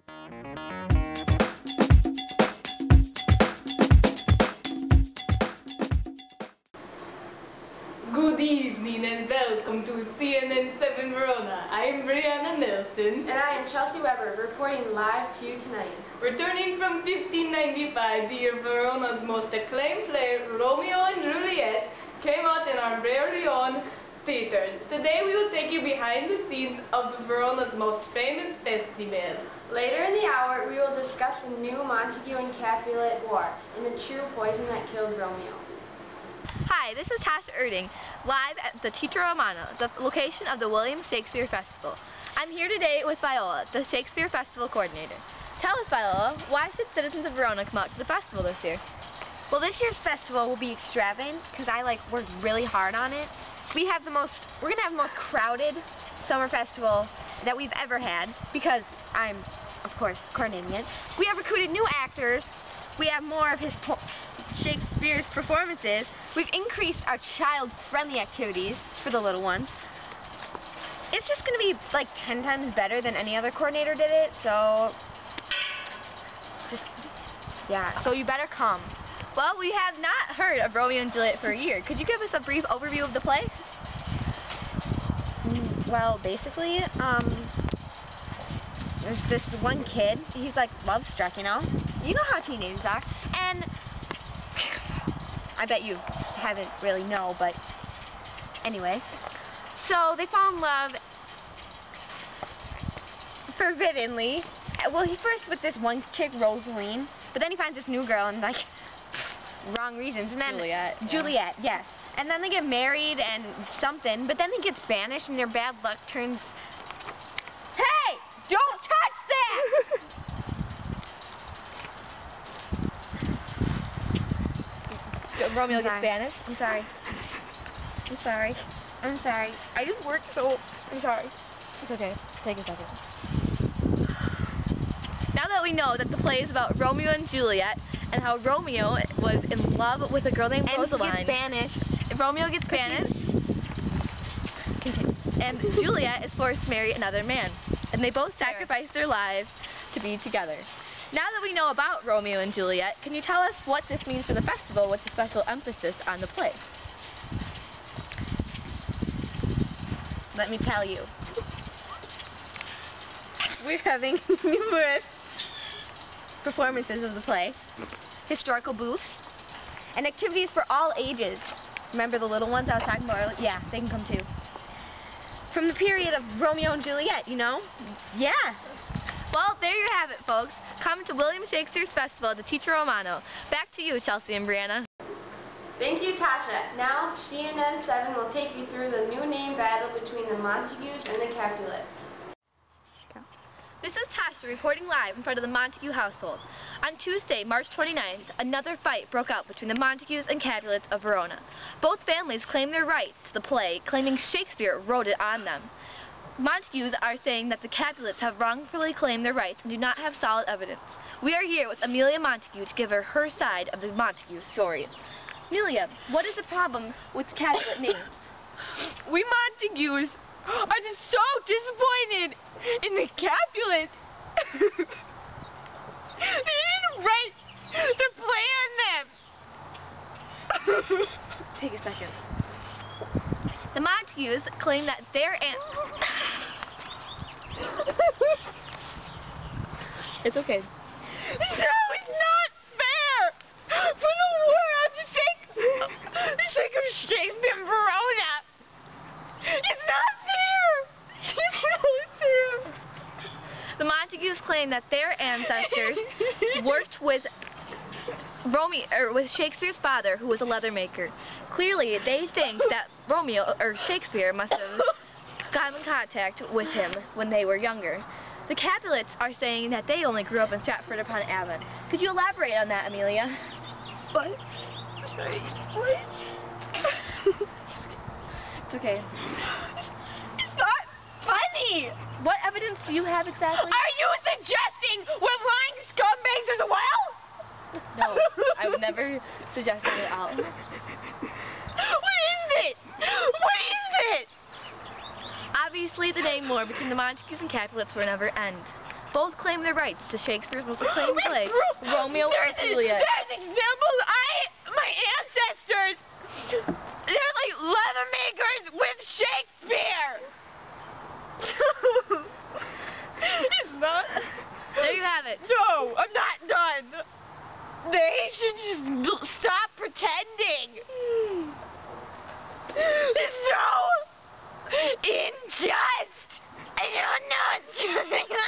Good evening and welcome to CNN 7 Verona. I'm Brianna Nelson. And I am Chelsea Weber, reporting live to you tonight. Returning from 1595, the year Verona's most acclaimed play, Romeo and Juliet, came out in our very own theater. Today we will take you behind the scenes of Verona's most famous festival. Later in the hour, we will discuss the new Montague and Capulet War and the true poison that killed Romeo. Hi, this is Tasha Erding, live at the Teatro Romano, the location of the William Shakespeare Festival. I'm here today with Viola, the Shakespeare Festival coordinator. Tell us, Viola, why should citizens of Verona come out to the festival this year? Well, this year's festival will be extravagant because I worked really hard on it. We're gonna have the most crowded summer festival that we've ever had because I'm, of course, coordinating it. We have recruited new actors. We have more of Shakespeare's performances. We've increased our child-friendly activities for the little ones. It's just going to be 10 times better than any other coordinator did it, so so you better come. Well, we have not heard of Romeo and Juliet for a year. Could you give us a brief overview of the play? Well, basically, there's this one kid. He's love-struck, you know? You know how teenagers are. And I bet you haven't really know, but anyway. So they fall in love forbiddenly. Well, he first with this one chick, Rosaline, but then he finds this new girl and wrong reasons. And then Juliet, yes. And then they get married and something, but then he gets banished and their bad luck turns. Hey! Don't touch that! Romeo gets banished? I'm sorry. I'm sorry. I'm sorry. I just worked so... I'm sorry. It's okay. Take a second. Now that we know that the play is about Romeo and Juliet and how Romeo was in love with a girl named Rosaline. And he gets banished. Romeo gets banished. Continue. And Juliet is forced to marry another man. And they both sacrifice their lives to be together. Now that we know about Romeo and Juliet, can you tell us what this means for the festival with a special emphasis on the play? Let me tell you. We're having numerous performances of the play, historical booths, and activities for all ages. Remember the little ones I was talking about? Yeah, they can come too. From the period of Romeo and Juliet, you know? Yeah. Well, there you have it, folks. Come to William Shakespeare's Festival at the Teatro Romano. Back to you, Chelsea and Brianna. Thank you, Tasha. Now, CNN 7 will take you through the new name battle between the Montagues and the Capulets. This is Tasha reporting live in front of the Montague household. On Tuesday, March 29th, another fight broke out between the Montagues and Capulets of Verona. Both families claim their rights to the play, claiming Shakespeare wrote it on them. Montagues are saying that the Capulets have wrongfully claimed their rights and do not have solid evidence. We are here with Amelia Montague to give her side of the Montague story. Amelia, what is the problem with Capulet names? We Montagues are just so disappointed in the Capulets. They didn't write the play on them. Take a second. The Montagues claim that their aunt... It's okay. No, it's not fair for the world the sake of Shakespeare and Verona. It's not fair. It's not fair. The Montagues claim that their ancestors worked with with Shakespeare's father, who was a leather maker. Clearly, they think that Shakespeare must have gotten in contact with him when they were younger. The Capulets are saying that they only grew up in Stratford-upon-Avon. Could you elaborate on that, Amelia? What? Sorry. What? It's okay. It's not funny. What evidence do you have exactly? Are you suggesting we're lying scumbags as well? No, I would never suggest that at all. What is it? What is it? Obviously, the name war between the Montagues and Capulets will never end. both claim their rights to Shakespeare's most acclaimed play, Romeo and Juliet. There's examples. My ancestors, they're like leather makers with Shakespeare. It's not. There you have it. No, I'm not done. They should just stop pretending. It's so unjust. I don't know what's going on.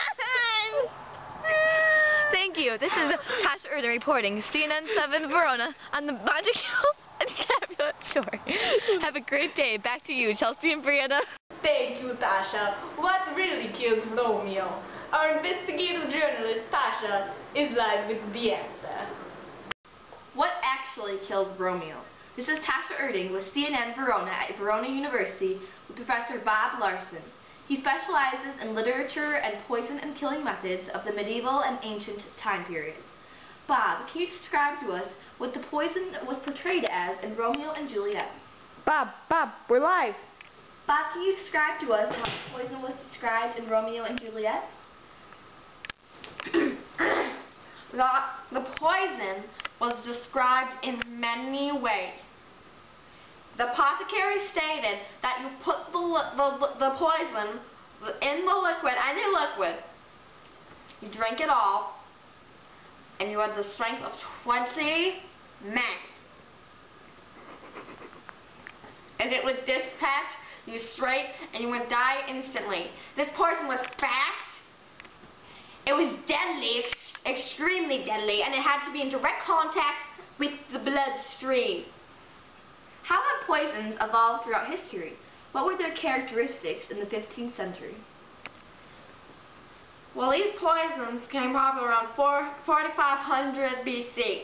Thank you. This is Tasha Erdem reporting, CNN 7 Verona, on the Montague and Capulet story. Have a great day. Back to you, Chelsea and Brianna. Thank you, Tasha. What really kills Romeo? Our investigative journalist, Tasha, is live with the answer. What actually kills Romeo? This is Tasha Erding with CNN Verona at Verona University with Professor Bob Larson. He specializes in literature and poison and killing methods of the medieval and ancient time periods. Bob, can you describe to us what the poison was portrayed as in Romeo and Juliet? Bob, we're live. Bob, can you describe to us how the poison was described in Romeo and Juliet? The poison was described in many ways. The apothecary stated that you put the poison in the liquid, any liquid, you drink it all, and you had the strength of 20 men. And it would dispatch you straight, and you would die instantly. This poison was fast, it was deadly, extremely deadly, and it had to be in direct contact with the bloodstream. How have poisons evolved throughout history? What were their characteristics in the 15th century? Well, these poisons became popular around 4500 BC,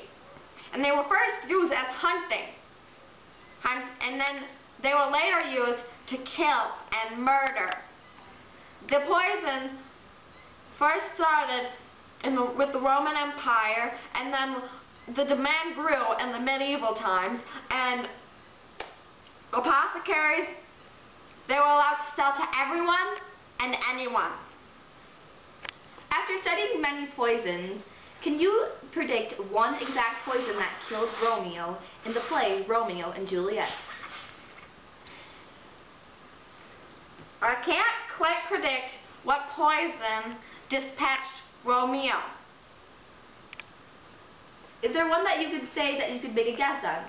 and they were first used as hunting, and then they were later used to kill and murder. The poisons first started with the Roman Empire, and then the demand grew in the medieval times, and apothecaries, they were allowed to sell to everyone and anyone. After studying many poisons, can you predict one exact poison that killed Romeo in the play Romeo and Juliet? I can't quite predict what poison dispatched Romeo. Is there one that you could say that you could make a guess on?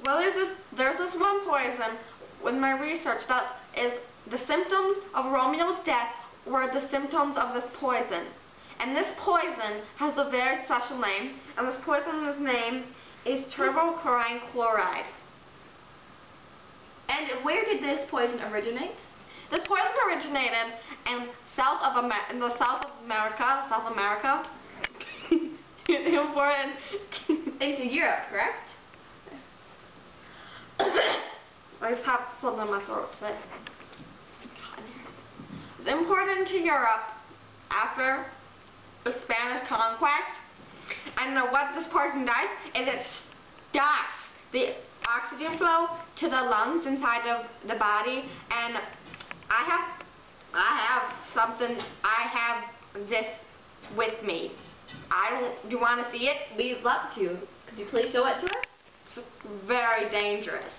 Well, there's this one poison with my research that is the symptoms of Romeo's death were the symptoms of this poison. And this poison has a very special name, and this poison's name is turbochlorine chloride. And where did this poison originate? This poison originated in the South of America. Important Into Europe, correct? I just have something in my throat today. It's important to Europe after the Spanish conquest. And what this poison does is it stops the oxygen flow to the lungs inside of the body. And I have this with me. Do you want to see it? We'd love to. Could you please show it to us? It's very dangerous.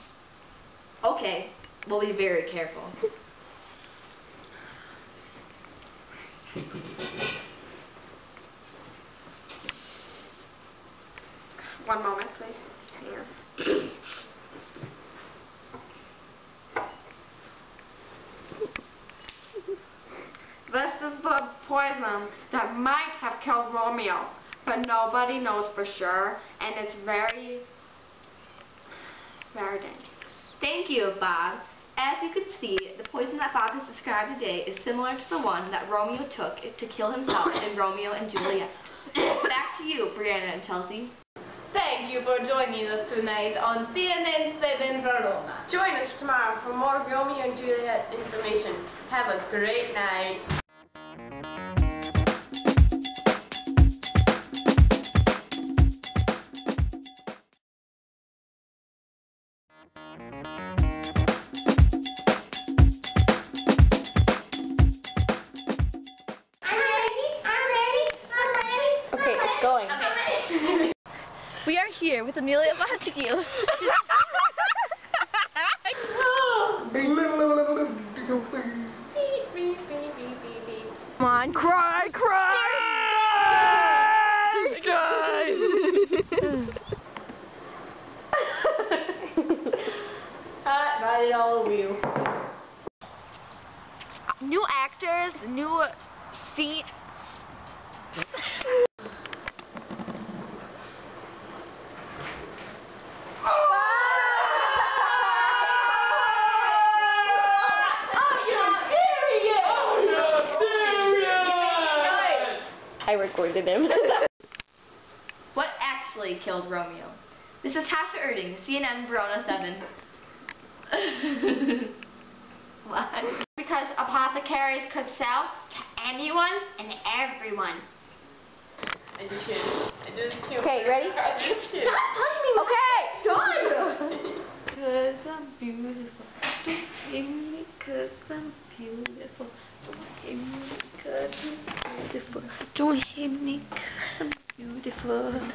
Okay, we'll be very careful. One moment, please. Here. This is the poison that might have killed Romeo, but nobody knows for sure, and it's very, very dangerous. Thank you, Bob. As you can see, the poison that Bob has described today is similar to the one that Romeo took to kill himself in Romeo and Juliet. Back to you, Brianna and Chelsea. Thank you for joining us tonight on CNN 7 Verona. Join us tomorrow for more Romeo and Juliet information. Have a great night. Shakespeare with Amelia Montague. Come on, cry, cry! Write it all over you. New actors, new scene. I recorded him. What actually killed Romeo? This is Tasha Erding, CNN Verona 7. What? Because apothecaries could sell to anyone and everyone. I just hit. I just hit. Okay, ready? I just hit. Stop touching me. Okay, done. Cause I'm beautiful. Don't hate me cause I'm beautiful. Don't hate me cause I'm beautiful. Don't hate me cause I'm beautiful.